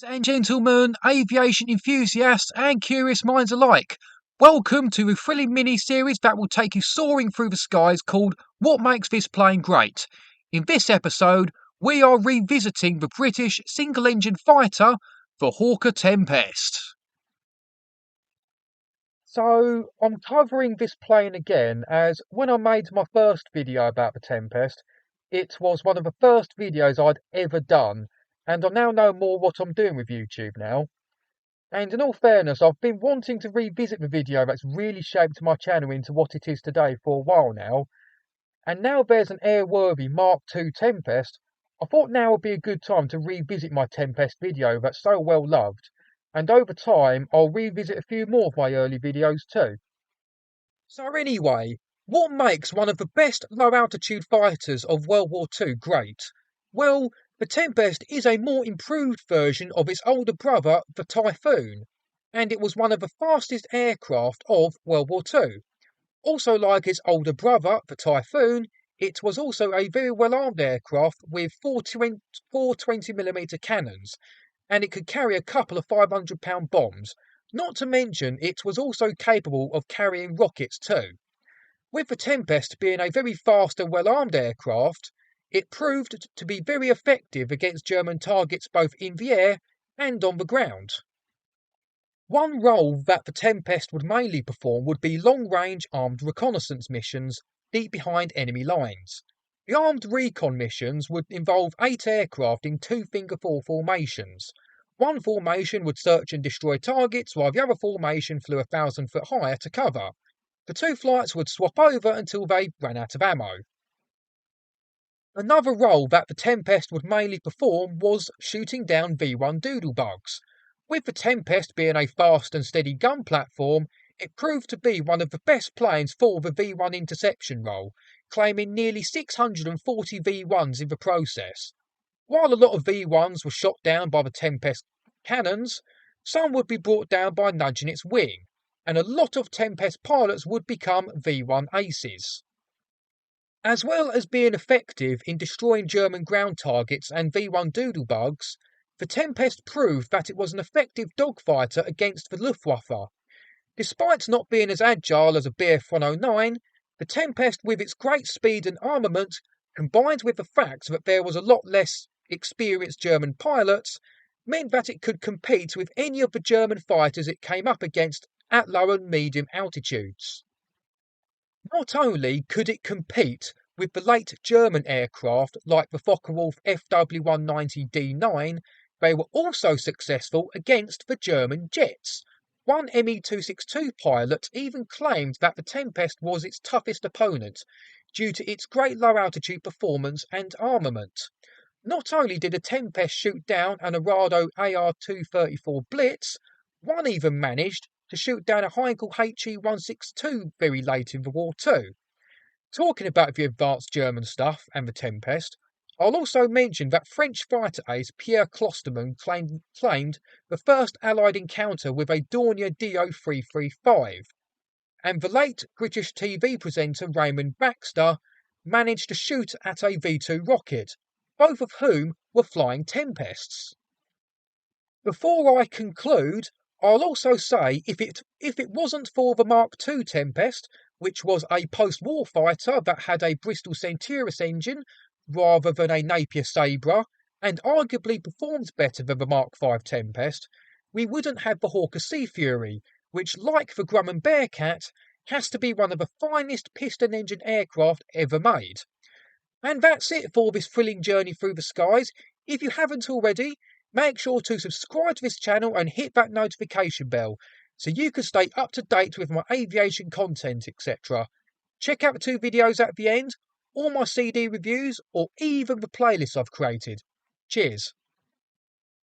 Ladies and gentlemen, aviation enthusiasts and curious minds alike, welcome to a thrilling mini-series that will take you soaring through the skies called What Makes This Plane Great? In this episode, we are revisiting the British single-engine fighter, the Hawker Tempest. So, I'm covering this plane again as when I made my first video about the Tempest, it was one of the first videos I'd ever done. And I now know more what I'm doing with YouTube now. And in all fairness, I've been wanting to revisit the video that's really shaped my channel into what it is today for a while now. And now there's an airworthy Mark II Tempest, I thought now would be a good time to revisit my Tempest video that's so well loved. And over time, I'll revisit a few more of my early videos too. So anyway, what makes one of the best low-altitude fighters of World War II great? Well, the Tempest is a more improved version of its older brother, the Typhoon, and it was one of the fastest aircraft of World War II. Also like its older brother, the Typhoon, it was also a very well-armed aircraft with four 20mm cannons, and it could carry a couple of 500-pound bombs. Not to mention, it was also capable of carrying rockets too. With the Tempest being a very fast and well-armed aircraft, it proved to be very effective against German targets both in the air and on the ground. One role that the Tempest would mainly perform would be long-range armed reconnaissance missions deep behind enemy lines. The armed recon missions would involve 8 aircraft in 2-finger-4 formations. One formation would search and destroy targets, while the other formation flew 1,000 foot higher to cover. The 2 flights would swap over until they ran out of ammo. Another role that the Tempest would mainly perform was shooting down V1 doodlebugs. With the Tempest being a fast and steady gun platform, it proved to be one of the best planes for the V1 interception role, claiming nearly 640 V1s in the process. While a lot of V1s were shot down by the Tempest cannons, some would be brought down by nudging its wing, and a lot of Tempest pilots would become V1 aces. As well as being effective in destroying German ground targets and V1 doodlebugs, the Tempest proved that it was an effective dogfighter against the Luftwaffe. Despite not being as agile as a Bf 109, the Tempest, with its great speed and armament, combined with the fact that there was a lot less experienced German pilots, meant that it could compete with any of the German fighters it came up against at low and medium altitudes. Not only could it compete with the late German aircraft like the Focke-Wulf FW190D9, they were also successful against the German jets. One Me-262 pilot even claimed that the Tempest was its toughest opponent due to its great low-altitude performance and armament. Not only did the Tempest shoot down an Arado AR-234 Blitz, one even managed to shoot down a Heinkel HE-162 very late in the war too. Talking about the advanced German stuff and the Tempest, I'll also mention that French fighter ace Pierre Closterman claimed the first Allied encounter with a Dornier DO-335, and the late British TV presenter Raymond Baxter managed to shoot at a V2 rocket, both of whom were flying Tempests. Before I conclude, I'll also say if it wasn't for the Mark II Tempest, which was a post-war fighter that had a Bristol Centaurus engine rather than a Napier Sabre, and arguably performs better than the Mark V Tempest, we wouldn't have the Hawker Sea Fury, which, like the Grumman Bearcat, has to be one of the finest piston-engine aircraft ever made. And that's it for this thrilling journey through the skies. If you haven't already, make sure to subscribe to this channel and hit that notification bell so you can stay up to date with my aviation content, etc. Check out the 2 videos at the end, or my CD reviews, or even the playlists I've created. Cheers.